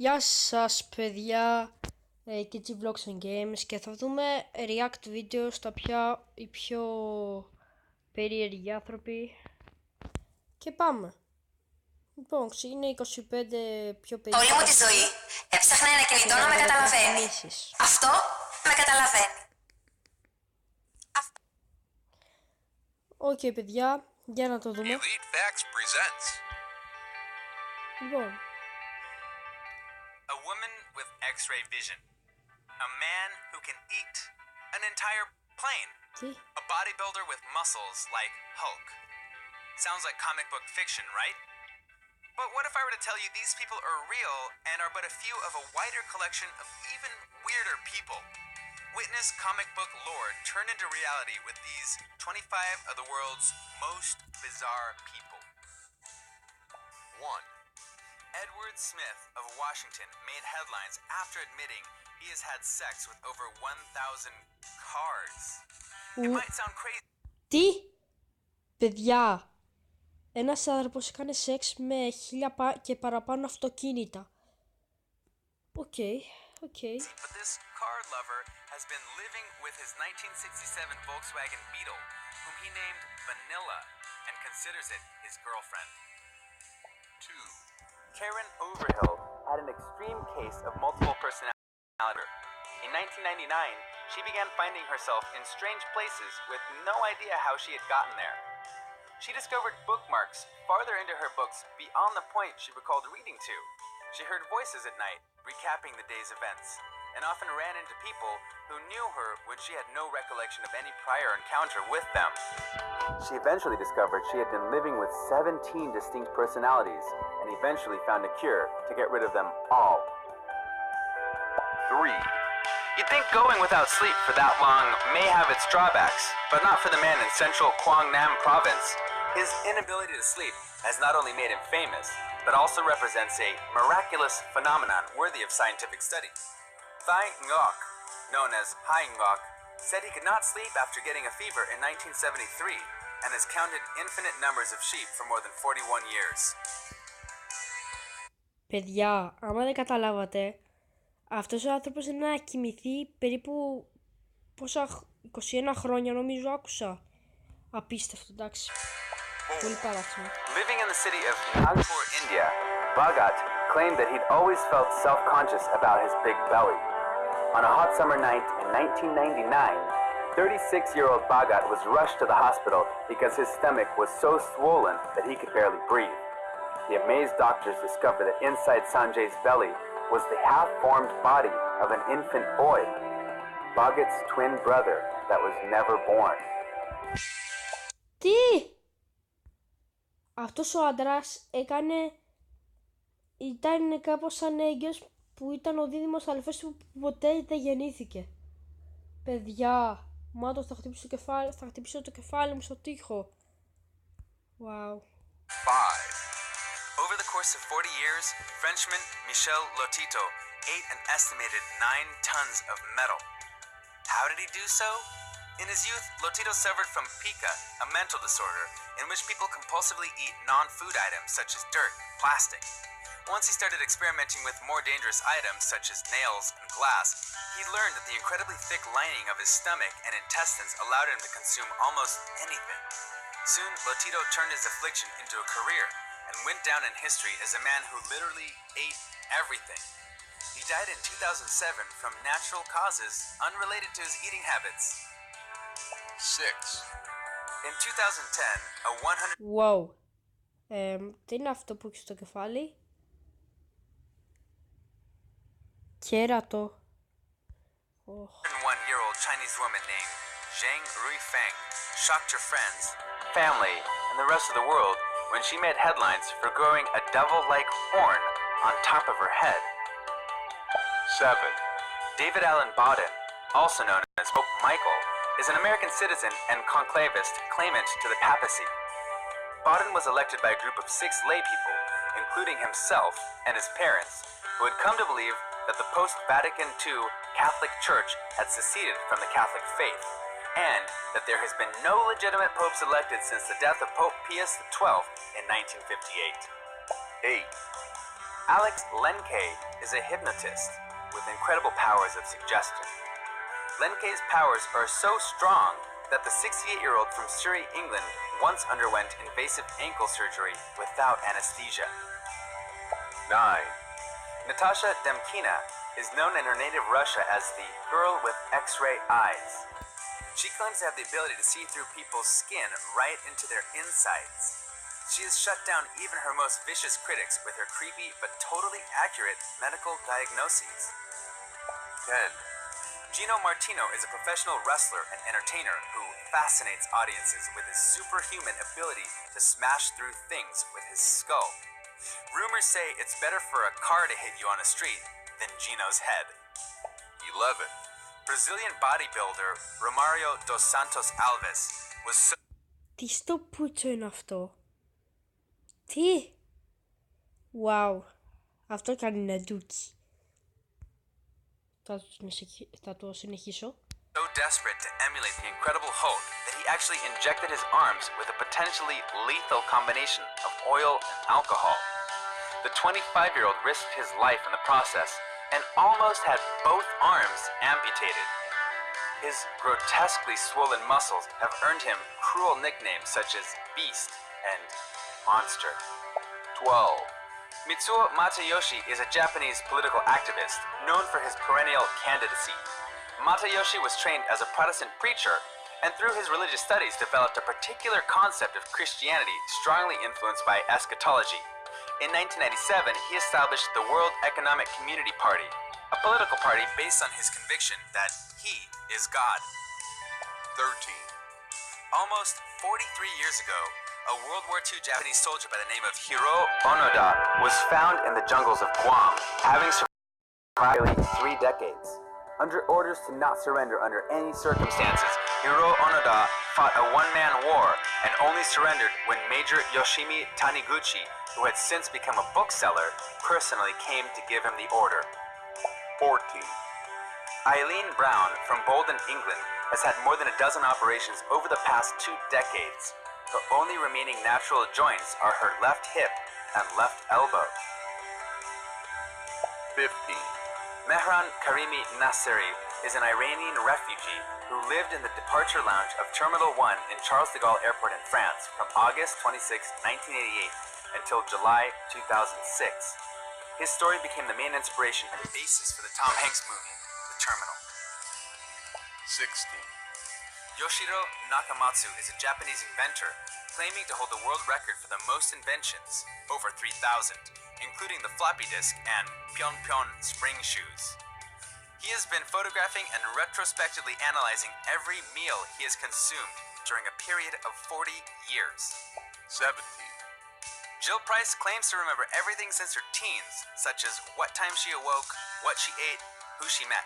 Γεια σας παιδιά, KG Vlogs and Games, και θα δούμε react βίντεο στα οι πιο περίεργοι άνθρωποι. Και πάμε. Λοιπόν, είναι 25 πιο περίεργοι. Όλη μου τη ζωή έψαχνα ένα κινητό να με καταλαβαίνει. Αυτό με καταλαβαίνει. Οκ, παιδιά, για να το δούμε. Λοιπόν. A woman with X-ray vision. A man who can eat an entire plane. A bodybuilder with muscles like Hulk. Sounds like comic book fiction, right? But what if I were to tell you these people are real and are but a few of a wider collection of even weirder people? Witness comic book lore turn into reality with these 25 of the world's most bizarre people. 1. Edward Smith of Washington made headlines after admitting he has had sex with over 1,000 cars. It might sound crazy. Τι? Παιδιά, ένας άνθρωπος έκανε σεξ με 1000 και παραπάνω αυτοκίνητα. Οκ. But this car lover has been living with his 1967 Volkswagen Beetle, whom he named Vanilla, and considers it his girlfriend. 2. Karen Overhill had an extreme case of multiple personality. In 1999, she began finding herself in strange places with no idea how she had gotten there. She discovered bookmarks farther into her books beyond the point she recalled reading to. She heard voices at night, recapping the day's events, and often ran into people who knew her when she had no recollection of any prior encounter with them. She eventually discovered she had been living with 17 distinct personalities, and eventually found a cure to get rid of them all. 3. You'd think going without sleep for that long may have its drawbacks, but not for the man in central Quang-Nam province. His inability to sleep has not only made him famous, but also represents a miraculous phenomenon worthy of scientific study. Thai Ngoc, known as Hai Ngoc, said he could not sleep after getting a fever in 1973 and has counted infinite numbers of sheep for more than 41 years. Παιδιά, άμα δεν καταλάβατε, αυτός ο άνθρωπος είναι να κοιμηθεί περίπου 21 χρόνια νομίζω άκουσα. Απίστευτο, εντάξει. Πολύ παράξενο. Living in the city of Nagpur, India, Bhagat claimed that he'd always felt self-conscious about his big belly. On a hot summer night in 1999, 36-year-old Bhagat was rushed to the hospital because his stomach was so swollen that he could barely breathe. The amazed doctors discovered that inside Sanjay's belly was the half-formed body of an infant boy, Bhagat's twin brother that was never born. Τι? Αυτός ο άντρας ήταν κάπως σαν έγκυος που ήταν ο δίδυμος αδελφός του που ποτέ δεν γεννήθηκε. Παιδιά, μάτω θα χτυπήσω το κεφάλι μου στο τοίχο. Wow. 5. Over the course of 40 years, Frenchman Michel Lotito ate an estimated 9 tons of metal. How did he do so? In his youth, Lotito suffered from pica, a mental disorder in which people compulsively eat non-food items such as dirt, plastic. Once he started experimenting with more dangerous items such as nails and glass, he learned that the incredibly thick lining of his stomach and intestines allowed him to consume almost anything. Soon, Lotito turned his affliction into a career and went down in history as a man who literally ate everything. He died in 2007 from natural causes unrelated to his eating habits. 6. In 2010, a 100... Wow. Τι είναι αυτό που έχει στο κεφάλι? Κέρατο. 101-year-old Chinese woman named Zhang Ruifeng shocked her friends, family, and the rest of the world when she made headlines for growing a devil-like horn on top of her head. 7. David Allen Bodden, also known as Pope Michael, is an American citizen and conclavist claimant to the papacy. Bodden was elected by a group of 6 lay people, including himself and his parents, who had come to believe that the post-Vatican II Catholic Church had seceded from the Catholic faith, and that there has been no legitimate popes elected since the death of Pope Pius XII in 1958. 8. Alex Lenke is a hypnotist with incredible powers of suggestion. Lenke's powers are so strong that the 68-year-old from Surrey, England, once underwent invasive ankle surgery without anesthesia. 9. Natasha Demkina is known in her native Russia as the girl with X-ray eyes. She claims to have the ability to see through people's skin right into their insides. She has shut down even her most vicious critics with her creepy but totally accurate medical diagnoses. 10. Gino Martino is a professional wrestler and entertainer who fascinates audiences with his superhuman ability to smash through things with his skull. Rumors say it's better for a car to hit you on a street than Gino's head. 11. Brazilian bodybuilder Romario dos Santos Alves was so... Τι στο πούτσο είναι αυτό? Τι? Wow. Αυτό κάνει νεντούκι. Θα το συνεχίσω. So desperate to emulate the Incredible Hulk that he actually injected his arms with a potentially lethal combination of oil and alcohol. The 25-year-old risked his life in the process and almost had both arms amputated. His grotesquely swollen muscles have earned him cruel nicknames such as Beast and Monster. 12. Mitsuo Matayoshi is a Japanese political activist known for his perennial candidacy. Matayoshi was trained as a Protestant preacher and through his religious studies developed a particular concept of Christianity strongly influenced by eschatology. In 1997, he established the World Economic Community Party, a political party based on his conviction that he is God. 13. Almost 43 years ago, a World War II Japanese soldier by the name of Hiro Onoda was found in the jungles of Guam, having survived nearly 3 decades. Under orders to not surrender under any circumstances, Hiro Onoda fought a one-man war and only surrendered when Major Yoshimi Taniguchi, who had since become a bookseller, personally came to give him the order. 14. Eileen Brown from Bolton, England, has had more than a dozen operations over the past 2 decades. The only remaining natural joints are her left hip and left elbow. 15. Mehran Karimi Nasseri is an Iranian refugee who lived in the departure lounge of Terminal 1 in Charles de Gaulle Airport in France from August 26, 1988 until July 2006. His story became the main inspiration and basis for the Tom Hanks movie, The Terminal. 16. Yoshiro Nakamatsu is a Japanese inventor claiming to hold the world record for the most inventions, over 3,000, including the floppy disk and Pyeon spring shoes. He has been photographing and retrospectively analyzing every meal he has consumed during a period of 40 years. 17. Jill Price claims to remember everything since her teens, such as what time she awoke, what she ate, who she met.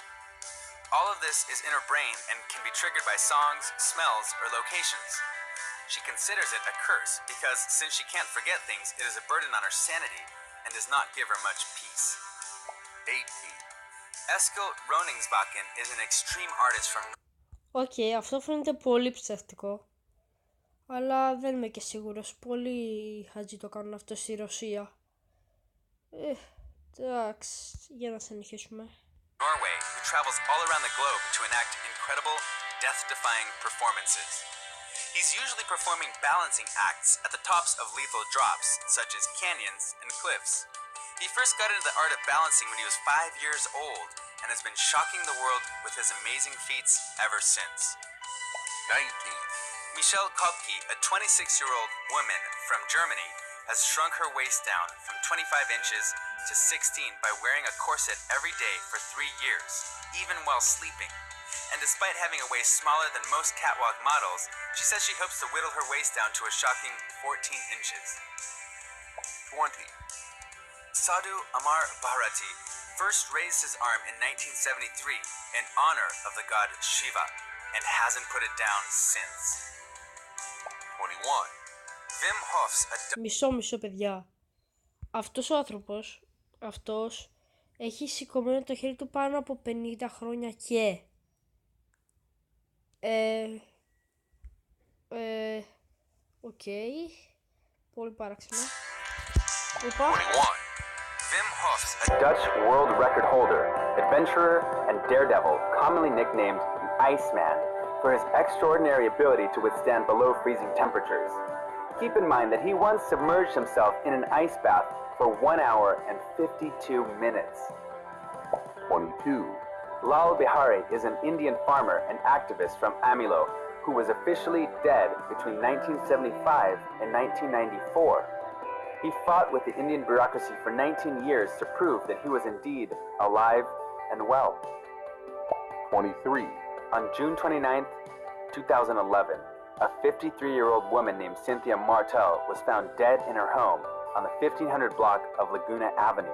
All of this is in her brain and can be triggered by songs, smells, or locations. She considers it a curse because since she can't forget things, it is a burden on her sanity and does not give her much peace. 18. Eskil Roningsbakken is an extreme artist from... Οκ, αυτό φαίνεται πολύ ψεύτικο. Αλλά δεν είμαι και σίγουρος. Πολλοί χατζοί το κάνουν αυτό στη Ρωσία. Εντάξει, για να συνεχίσουμε. Norway, who travels all around the globe to enact incredible, death-defying performances. He's usually performing balancing acts at the tops of lethal drops, such as canyons and cliffs. He first got into the art of balancing when he was 5 years old, and has been shocking the world with his amazing feats ever since. 19. Michelle Kopke, a 26-year-old woman from Germany, has shrunk her waist down from 25 inches to 16 by wearing a corset every day for 3 years, even while sleeping. And despite having a waist smaller than most catwalk models, she says she hopes to whittle her waist down to a shocking 14 inches. 20. Sadhu Amar Bharati first raised his arm in 1973 in honor of the god Shiva and hasn't put it down since. 21. Wim Hof's Μισό παιδιά. Αυτός ο άνθρωπος, έχει σηκωμένο το χέρι του πάνω από 50 χρόνια και... Οκ. Πολύ παράξενο. 21. Wim a Dutch world record holder, adventurer, and daredevil, commonly nicknamed the Iceman, for his extraordinary ability to withstand below freezing temperatures. Keep in mind that he once submerged himself in an ice bath for 1 hour and 52 minutes. 22. Lal Bihari is an Indian farmer and activist from Amilo who was officially dead between 1975 and 1994. He fought with the Indian bureaucracy for 19 years to prove that he was indeed alive and well. 23. On June 29, 2011, a 53-year-old woman named Cynthia Martel was found dead in her home on the 1500 block of Laguna Avenue.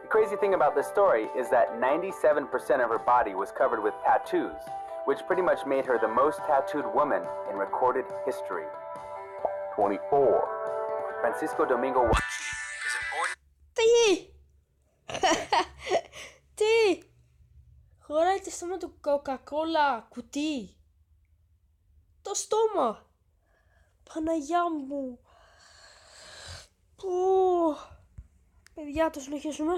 The crazy thing about this story is that 97% of her body was covered with tattoos, which pretty much made her the most tattooed woman in recorded history. 24. Francisco Domingo Joaquin is an ordinary... Τι! Χωράει το στόμα του Coca-Cola κουτί. Το στόμα. Παναγιά μου. Πω. Παιδιά, το συνεχίσουμε.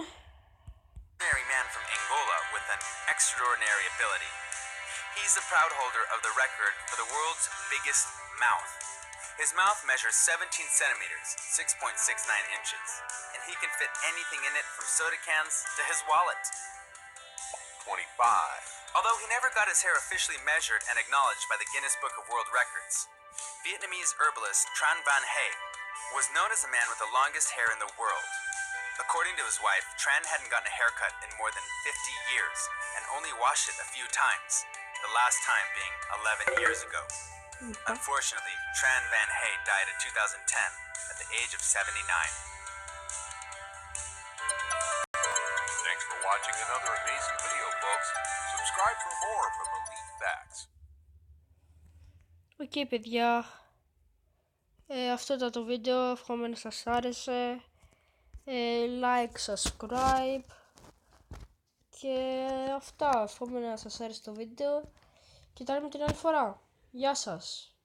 man from Angola with an extraordinary ability. He's the proud holder of the record for the world's biggest mouth. His mouth measures 17 centimeters, 6.69 inches, and he can fit anything in it from soda cans to his wallet. 25. Although he never got his hair officially measured and acknowledged by the Guinness Book of World Records, Vietnamese herbalist Tran Van Hay was known as the man with the longest hair in the world. According to his wife, Tran hadn't gotten a haircut in more than 50 years and only washed it a few times, the last time being 11 years ago. Unfortunately, Tran Van Hay died in 2010 at the age of 79. Thanks for watching another amazing video, folks. Subscribe for more from Elite Facts. Οκ, παιδιά. Αυτό ήταν το βίντεο. Εύχομαι να σας άρεσε. Like, subscribe. Και αυτά. Εύχομαι να σας άρεσε το βίντεο. Και τα λέμε την άλλη φορά. Γεια σας.